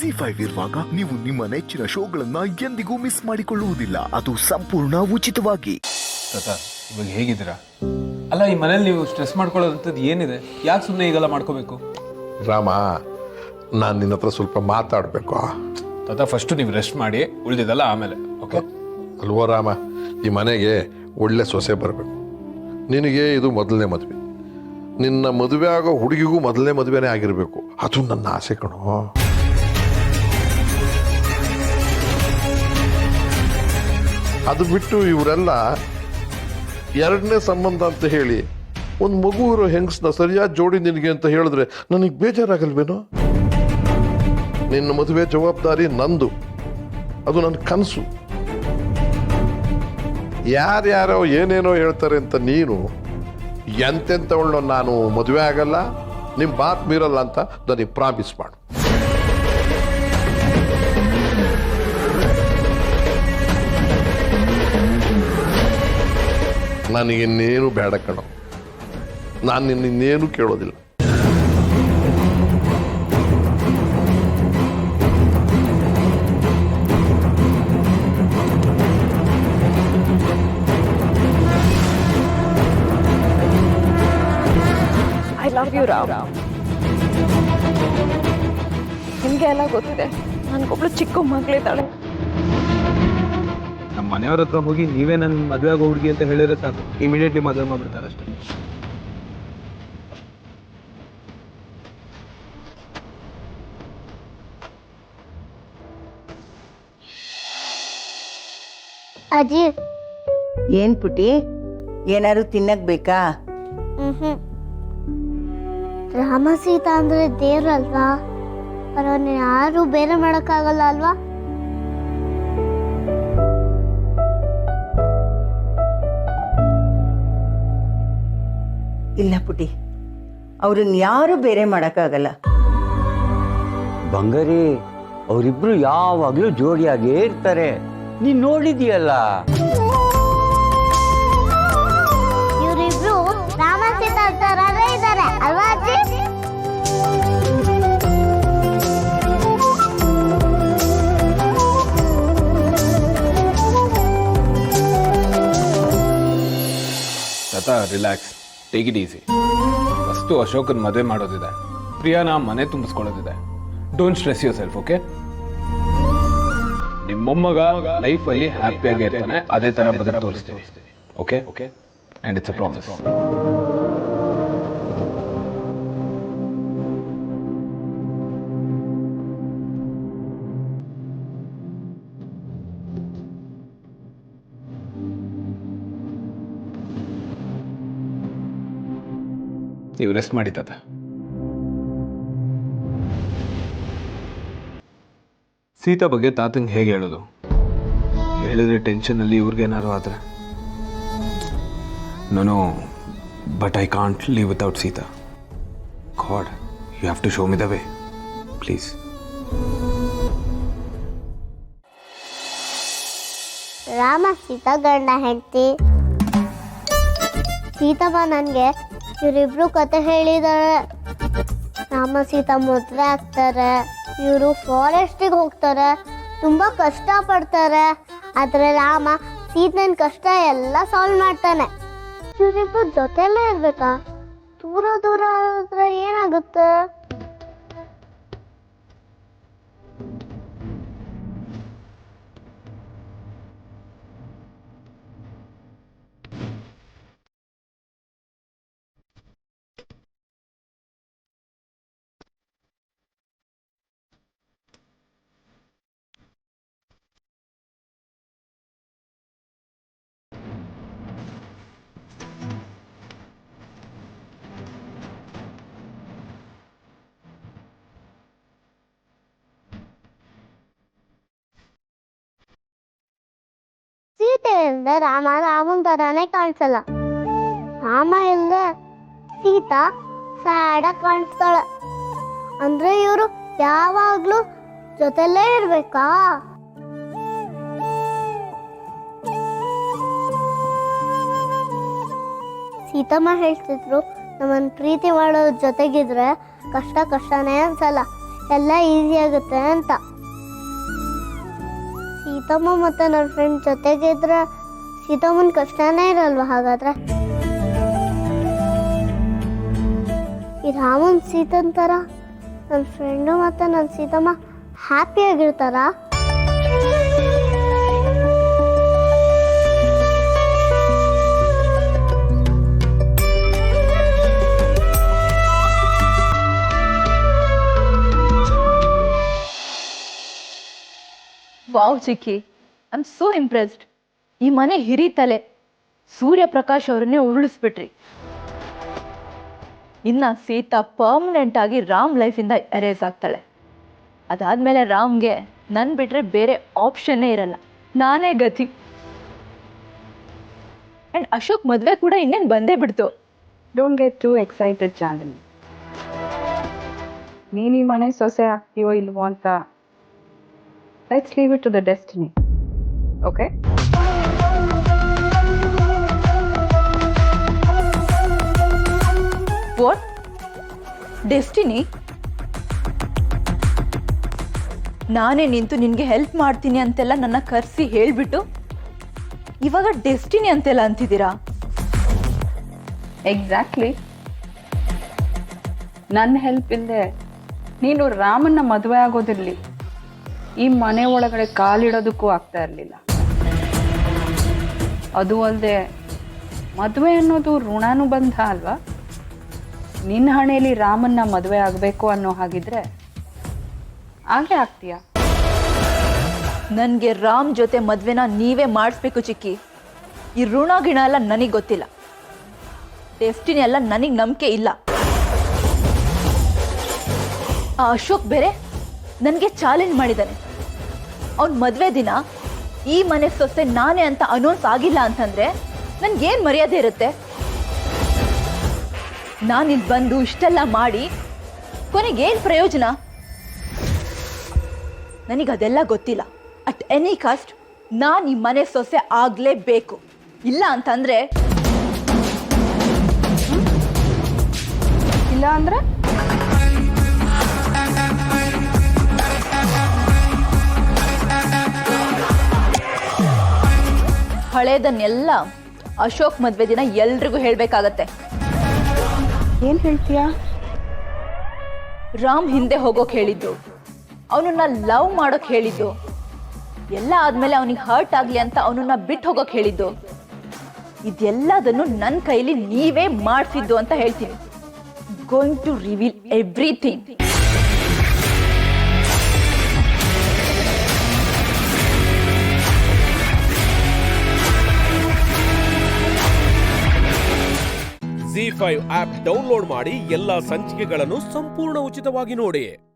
ZEE5 ಇರುವಾಗ ನೀವು ನಿಮ್ಮ ನೆಚ್ಚಿನ ಶೋಗಳನ್ನ ಎಂದಿಗೂ ಮಿಸ್ ಮಾಡಿಕೊಳ್ಳುವುದಿಲ್ಲ. ಅದು ಸಂಪೂರ್ಣ ಉಚಿತವಾಗಿ. ತಾತ ಇವಾಗ ಹೇಗಿದ್ದೀರಾ? ಅಲ್ಲ, ಈ ಮನೇಲಿ ನೀವು ಸ್ಟ್ರೆಸ್ ಮಾಡ್ಕೊಳ್ಳೋದಂಥದ್ದು ಏನಿದೆ? ಯಾಕೆ ಸುಮ್ಮನೆ ಈಗೆಲ್ಲ ಮಾಡ್ಕೋಬೇಕು? ರಾಮ, ನಾನು ನಿನ್ನ ಹತ್ರ ಸ್ವಲ್ಪ ಮಾತಾಡಬೇಕು. ತಾತ ಫಸ್ಟು ನೀವು ರೆಸ್ಟ್ ಮಾಡಿ, ಉಳಿದಿದ್ದಲ್ಲ ಆಮೇಲೆ. ಓಕೆ ಅಲ್ವೋ ರಾಮ, ಈ ಮನೆಗೆ ಒಳ್ಳೆ ಸೊಸೆ ಬರಬೇಕು. ನಿನಗೆ ಇದು ಮೊದಲನೇ ಮದುವೆ. ನಿನ್ನ ಮದುವೆ ಆಗೋ ಹುಡುಗಿಗೂ ಮೊದಲನೇ ಮದುವೆನೇ ಆಗಿರಬೇಕು. ಅದು ನನ್ನ ಆಸೆ ಕಣೋ. ಅದು ಬಿಟ್ಟು ಇವರೆಲ್ಲ ಎರಡನೇ ಸಂಬಂಧ ಅಂತ ಹೇಳಿ ಒಂದು ಮಗು ಇರೋ ಹೆಂಗಸನ್ನ ಸರಿಯಾದ ಜೋಡಿ ನಿನಗೆ ಅಂತ ಹೇಳಿದ್ರೆ ನನಗೆ ಬೇಜಾರಾಗಲ್ವೇನೋ? ನಿನ್ನ ಮದುವೆ ಜವಾಬ್ದಾರಿ ನಂದು, ಅದು ನನ್ನ ಕನಸು. ಯಾರ್ಯಾರೋ ಏನೇನೋ ಹೇಳ್ತಾರೆ ಅಂತ ನೀನು ಎಂತೆಂಥವಳನ್ನೋ ನಾನು ಮದುವೆ ಆಗಲ್ಲ, ನಿಮ್ಮ ಮಾತು ಮೀರಲ್ಲ ಅಂತ ನನಗೆ ಪ್ರಾಮಿಸ್ ಮಾಡು. ನನಗಿನ್ನೇನು ಬೇಡ ಕಣೋ, ನಾನು ನಿನ್ನಿನ್ನೇನು ಕೇಳೋದಿಲ್ಲ. I love you Ram. ನಿಮಗೆ ಎಲ್ಲ ಗೊತ್ತಿದೆ, ನನಗೊಬ್ಳು ಚಿಕ್ಕ ಮಗಳಿದ್ದಾಳೆ. ನಮ್ಮ ಮನೆಯವ್ರ ಹತ್ರ ಹೋಗಿ ನೀವೇ ನನ್ನ ಮದುವೆ ಆಗೋ ಹುಡುಗಿ ಅಂತ ಹೇಳಿದ್ರೆ ಸಾಕು, ಇಮಿಡಿಯೇಟ್ಲಿ ಮದುವೆ ಮಾಡ್ಬಿಡ್ತಾರೆ ಅಷ್ಟೇ. ಅಜ್ಜಿ, ಏನ್ ಪುಟಿ, ಏನಾದ್ರು ತಿನ್ನಕ್ ಬೇಕಾ? ರಾಮ ಸೀತಾ ಅಂದ್ರೆ ದೇವ್ರಲ್ವಾ, ಅವ್ರನ್ನ ಯಾರು ಬೇರೆ ಮಾಡಕ್ಕಾಗಲ್ಲ ಅಲ್ವಾ? ಇಲ್ಲ ಪುಟಿ, ಅವ್ರನ್ನ ಯಾರು ಬೇರೆ ಮಾಡಕ್ಕಾಗಲ್ಲ. ಬಂಗಾರಿ, ಅವರಿಬ್ರು ಯಾವಾಗ್ಲೂ ಜೋಡಿಯಾಗೇ ಇರ್ತಾರೆ. ನೀನ್ ನೋಡಿದೀಯಲ್ಲ. ಇವರಿಬ್ರು ರಾಮ ಸೀತಾ ತರನೇ ಇದ್ದಾರೆ ಅಲ್ವಾ ಅಜ್ಜಿ? ತಾತ relax, take it easy. First ಅಶೋಕನ್ ಮದುವೆ ಮಾಡೋದಿದೆ, ಪ್ರಿಯಾನ ಮನೆ ತುಂಬಿಸ್ಕೊಳ್ಳೋದಿದೆ. Don't stress yourself. Okay, ನಿಮ್ಮ ಮೊಮ್ಮಗ ಲೈಫಲ್ಲಿ ಹ್ಯಾಪಿಯಾಗಿ ಇರ್ತಾನೆ, ಅದೇ ಥರ ಬದುಕು ತೋರಿಸ್ತೀವಿ. Okay okay, and it's a promise. ನೀವು ರೆಸ್ಟ್ ಮಾಡಿ ತಾತ. ಸೀತಾ ಬಗ್ಗೆ ತಾತಂಗೆ ಹೇಗೆ ಹೇಳೋದು? ಹೇಳಿದ್ರೆ ಟೆನ್ಷನಲ್ಲಿ ಇವ್ರಿಗೇನಾರು ಆದರೆ. No, but I can't leave without Sita. God, you have to show me the way please. Rama Sita ಗಂಡ ಹೆಂಡತಿ. ಸೀತಮ್ಮ ನನಗೆ ಇವರಿಬ್ರು ಕತೆ ಹೇಳಿದಾರೆ. ರಾಮ ಸೀತಾ ಮದುವೆ ಆಗ್ತಾರೆ, ಇವರು ಫಾರೆಸ್ಟಿಗೆ ಹೋಗ್ತಾರೆ, ತುಂಬ ಕಷ್ಟ ಪಡ್ತಾರೆ. ಆದರೆ ರಾಮ ಸೀತನ ಕಷ್ಟ ಎಲ್ಲ ಸಾಲ್ವ್ ಮಾಡ್ತಾನೆ. ಇವರಿಬ್ರು ಜೊತೆಲೇ ಇರ್ಬೇಕಾ? ದೂರ ದೂರ ಆದ್ರೆ ಏನಾಗುತ್ತೆ? ಸೀತೆ ಇಲ್ಲದೆ ರಾಮ ರಾಮನ್ ತರಾನೇ ಕಾಣಿಸಲ್ಲ. ರಾಮ ಇಲ್ಲದೆ ಸೀತಾ ಸ್ಯಾಡ್ ಆಗಿ ಕಾಣಿಸ್ತಾಳೆ. ಅಂದ್ರೆ ಇವರು ಯಾವಾಗ್ಲೂ ಜೊತೆಲೇ ಇರ್ಬೇಕಾ? ಸೀತಮ್ಮ ಹೇಳ್ತಿದ್ರು, ನಮ್ಮನ್ನ ಪ್ರೀತಿ ಮಾಡೋ ಜೊತೆಗಿದ್ರೆ ಕಷ್ಟ ಕಷ್ಟನೇ ಅನ್ಸಲ್ಲ, ಎಲ್ಲ ಈಸಿ ಆಗುತ್ತೆ ಅಂತ. ಸೀತಮ್ಮ ಮತ್ತು ನನ್ನ ಫ್ರೆಂಡ್ ಜೊತೆಗಿದ್ರೆ ಸೀತಮ್ಮನ ಕಷ್ಟನೇ ಇರಲ್ವ ಹಾಗಾದ್ರೆ? ಈ ರಾಮನ್ ಸೀತನ್ ಥರ ನನ್ನ ಫ್ರೆಂಡು ಮತ್ತು ನನ್ನ ಸೀತಮ್ಮ ಹ್ಯಾಪಿಯಾಗಿರ್ತಾರಾ? ವಾವ್ ಚಿಕ್ಕಿ, ಐ ಆಮ್ ಸೋ ಇಂಪ್ರೆಸ್ಡ್. ಈ ಮನೆ ಹಿರಿತಲೆ ಸೂರ್ಯಪ್ರಕಾಶ್ ಅವರನ್ನೇ ಉರುಳಿಸ್ಬಿಟ್ರಿ. ಇನ್ನು ಸೀತಾ ಪರ್ಮನೆಂಟ್ ಆಗಿ ರಾಮ್ ಲೈಫಿಂದ ಎರೇಸ್ ಆಗ್ತಾಳೆ. ಅದಾದಮೇಲೆ ರಾಮ್ಗೆ ನನ್ನ ಬಿಟ್ಟರೆ ಬೇರೆ ಆಪ್ಷನ್ನೇ ಇರಲ್ಲ, ನಾನೇ ಗತಿ. ಆ್ಯಂಡ್ ಅಶೋಕ್ ಮದುವೆ ಕೂಡ ಇನ್ನೇನು ಬಂದೇ ಬಿಡ್ತು. Don't get too excited Chandini. ನೀನು ಈ ಮನೆ ಸೊಸೆ ಆಗ್ತೀವೋ ಇಲ್ವೋ ಅಂತ let's leave it to the destiny. Okay? What destiny? ನಾನೇ ನಿಂತು ನಿನಗೆ ಹೆಲ್ಪ್ ಮಾಡ್ತೀನಿ ಅಂತೆಲ್ಲ ನನ್ನ ಕರೆಸಿ ಹೇಳಿಬಿಟ್ಟು ಇವಾಗ ಡೆಸ್ಟಿನಿ ಅಂತೆಲ್ಲ ಅಂತಿದ್ದೀರಾ? ಎಕ್ಸಾಕ್ಟ್ಲಿ. ನನ್ನ ಹೆಲ್ಪ್ ಇಲ್ಲದೆ ನೀನು ರಾಮನ್ನ ಮದುವೆ ಆಗೋದಿರಲಿ, ಈ ಮನೆ ಒಳಗಡೆ ಕಾಲಿಡೋದಕ್ಕೂ ಆಗ್ತಾ ಇರಲಿಲ್ಲ. ಅದು ಅಲ್ಲದೆ ಮದುವೆ ಅನ್ನೋದು ಋಣಾನುಬಂಧ ಅಲ್ವಾ? ನಿನ್ನ ಹಣೆಯಲ್ಲಿ ರಾಮನ್ನ ಮದುವೆ ಆಗಬೇಕು ಅನ್ನೋ ಹಾಗಿದ್ರೆ ಹಾಗೆ ಆಗ್ತೀಯಾ? ನನಗೆ ರಾಮ್ ಜೊತೆ ಮದುವೆನ ನೀವೇ ಮಾಡಿಸ್ಬೇಕು ಚಿಕ್ಕಿ. ಈ ಋಣ ಗಿಣ ಎಲ್ಲ ನನಗೆ ಗೊತ್ತಿಲ್ಲ, ಡೆಸ್ಟಿನಿ ಎಲ್ಲ ನನಗೆ ನಂಬಿಕೆ ಇಲ್ಲ. ಆ ಅಶೋಕ್ ಬೇರೆ ನನಗೆ ಚಾಲೆಂಜ್ ಮಾಡಿದ್ದಾನೆ. ಅವನ ಮದುವೆ ದಿನ ಈ ಮನೆ ಸೊಸೆ ನಾನೇ ಅಂತ ಅನೌನ್ಸ್ ಆಗಿಲ್ಲ ಅಂತಂದರೆ ನನಗೇನು ಮರ್ಯಾದೆ ಇರುತ್ತೆ? ನಾನಿಲ್ಲಿ ಬಂದು ಇಷ್ಟೆಲ್ಲ ಮಾಡಿ ಕೊನೆಗೇನು ಪ್ರಯೋಜನ? ನನಗದೆಲ್ಲ ಗೊತ್ತಿಲ್ಲ. ಅಟ್ ಎನಿ ಕಾಸ್ಟ್ ನಾನು ಈ ಮನೆ ಸೊಸೆ ಆಗಲೇಬೇಕು. ಇಲ್ಲ ಅಂತಂದರೆ ಇಲ್ಲ ಅಂದ್ರೆ ಹಳೇದನ್ನೆಲ್ಲ ಅಶೋಕ್ ಮದುವೆ ದಿನ ಎಲ್ರಿಗೂ ಹೇಳಬೇಕಾಗತ್ತೆ. ಏನು ಹೇಳ್ತೀಯಾ? ರಾಮ್ ಹಿಂದೆ ಹೋಗೋಕೆ ಹೇಳಿದ್ದು, ಅವನನ್ನ ಲವ್ ಮಾಡೋಕೆ ಹೇಳಿದ್ದು, ಎಲ್ಲ ಆದಮೇಲೆ ಅವನಿಗೆ ಹರ್ಟ್ ಆಗಲಿ ಅಂತ ಅವನನ್ನ ಬಿಟ್ಟು ಹೋಗೋಕೆ ಹೇಳಿದ್ದು, ಇದೆಲ್ಲದನ್ನು ನನ್ನ ಕೈಲಿ ನೀವೇ ಮಾಡಿಸಿದ್ದು ಅಂತ ಹೇಳ್ತೀನಿ. Going to reveal everything. ZEE5 app download ಮಾಡಿ ಎಲ್ಲಾ ಸಂಚಿಕೆಗಳನ್ನು ಸಂಪೂರ್ಣ ಉಚಿತವಾಗಿ ನೋಡಿ.